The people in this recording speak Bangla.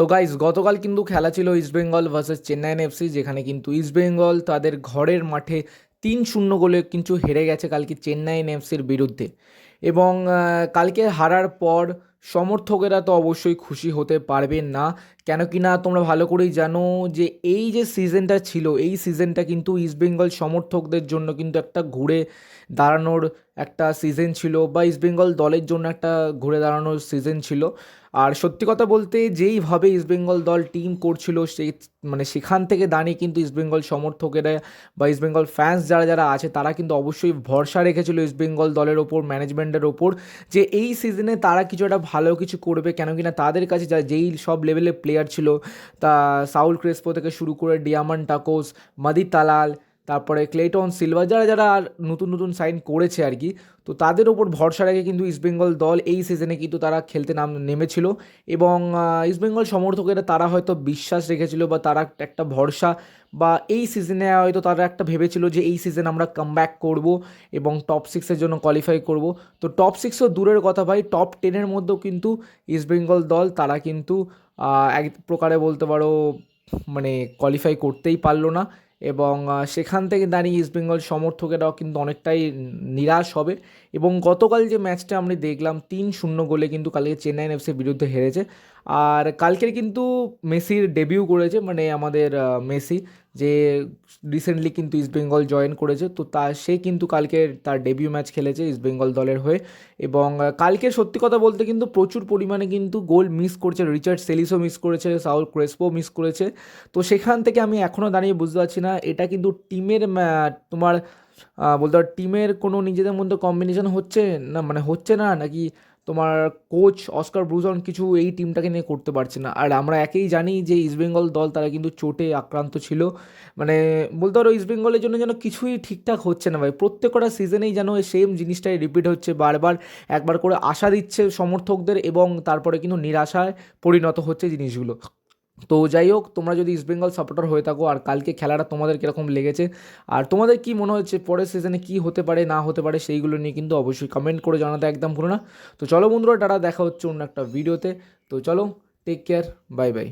তো গাইস, গতকাল কিন্তু খেলা ছিল ইস্টবেঙ্গল ভার্সেস চেন্নাইন এফসি, যেখানে কিন্তু ইস্টবেঙ্গল তাদের ঘরের মাঠে 3-0 গোলে কিন্তু হেরে গেছে কালকে চেন্নাইন এফসির বিরুদ্ধে। এবং কালকে হারার পর সমর্থকেরা তো অবশ্যই খুশি হতে পারবেন না, কেন কি না তোমরা ভালো করেই জানো যে এই যে সিজনটা ছিল, এই সিজনটা কিন্তু ইস্টবেঙ্গল সমর্থকদের জন্য কিন্তু একটা ঘুরে দাঁড়ানোর একটা সিজন ছিল, বা ইস্টবেঙ্গল দলের জন্য একটা ঘুরে দাঁড়ানোর সিজন ছিল। আর সত্যি কথা বলতে, যেইভাবে ইস্টবেঙ্গল দল টিম করছিল, সেই মানে সেখান থেকে দাঁড়িয়ে কিন্তু ইস্টবেঙ্গল সমর্থকেরা বা ইস্টবেঙ্গল ফ্যান্স যারা যারা আছে তারা কিন্তু অবশ্যই ভরসা রেখেছিল ইস্টবেঙ্গল দলের ওপর, ম্যানেজমেন্টের ওপর, যে এই সিজনে তারা কিছু একটা ভালো কিছু করবে। কেন কিনা তাদের কাছে যেই সব লেভেলের প্লেয়ার ছিল, তা সাউল ক্রেসপো থেকে শুরু করে ডিয়ামন টাকোস, মাদি তালাল, তারপরে ক্লেটন সিলভা, যারা যারা আর নতুন নতুন সাইন করেছে আর কি, তো তাদের ওপর ভরসা রেখে কিন্তু ইস্টবেঙ্গল দল এই সিজনে কিন্তু তারা খেলতে নেমেছিল। এবং ইস্টবেঙ্গল সমর্থকেরা তারা হয়তো বিশ্বাস রেখেছিল, বা তারা একটা ভরসা, বা এই সিজনে হয়তো তারা একটা ভেবেছিল যে এই সিজন আমরা কামব্যাক করব এবং টপ সিক্সের জন্য কোয়ালিফাই করব। তো টপ সিক্সও দূরের কথা ভাই, টপ 10-এর মধ্যেও কিন্তু ইস্টবেঙ্গল দল তারা কিন্তু এক প্রকারে বলতে পারো মানে কোয়ালিফাই করতেই পারলো না। এবং সেখান থেকে দাঁড়িয়ে ইস্টবেঙ্গল সমর্থকেরাও কিন্তু অনেকটাই নিরাশ হবে। এবং গতকাল যে ম্যাচটা আমরা দেখলাম 3-0 গোলে কিন্তু কালকে চেন্নাইন এফসির বিরুদ্ধে হেরেছে। আর কালকের কিন্তু মেসির ডেবিউ করেছে, মানে আমাদের মেসি, যে রিসেন্টলি কিন্তু ইস্টবেঙ্গল জয়েন করেছে, তো সে কিন্তু কালকে তার ডেবিউ ম্যাচ খেলেছে ইস্টবেঙ্গল দলের হয়ে। এবং কালকে সত্যি কথা বলতে কিন্তু প্রচুর পরিমাণে কিন্তু গোল মিস করছে, রিচার্ড সেলিসও মিস করেছে, সাউল ক্রেসপো মিস করেছে। তো সেখান থেকে আমি এখনও দাঁড়িয়ে বুঝতে পারছি না এটা কিন্তু টিমের তোমার বলতে পারো টিমের কোনো নিজেদের মধ্যে কম্বিনেশন হচ্ছে না, মানে হচ্ছে না, নাকি তোমার কোচ অস্কার ব্রুজন কিছু এই টিমটাকে নিয়ে করতে পারছে না। আর আমরা একেই জানি যে ইস্টবেঙ্গল দল তারা কিন্তু চোটে আক্রান্ত ছিল, মানে বলতে পারো ইস্টবেঙ্গলের জন্য যেন কিছুই ঠিকঠাক হচ্ছে না ভাই, প্রত্যেকটা সিজনেই যেন সেম জিনিসটাই রিপিট হচ্ছে বারবার, একবার করে আশা দিচ্ছে সমর্থকদের এবং তারপরে কিন্তু নিরাশায় পরিণত হচ্ছে জিনিসগুলো। তো যাই হোক, তোমরা যদি ইস্টবেঙ্গল সাপোর্টার হয়ে থাকো, আর কালকে খেলাটা তোমাদের কীরকম লেগেছে, আর তোমাদের কি মনে হচ্ছে পরের সিজনে কি হতে পারে না হতে পারে, সেইগুলো নিয়ে কিন্তু অবশ্যই কমেন্ট করে জানাতে একদম ভুলো না। তো চলো বন্ধুরা, টাটা, দেখা হচ্ছে অন্য একটা ভিডিওতে। তো চলো, টেক কেয়ার, বাই বাই।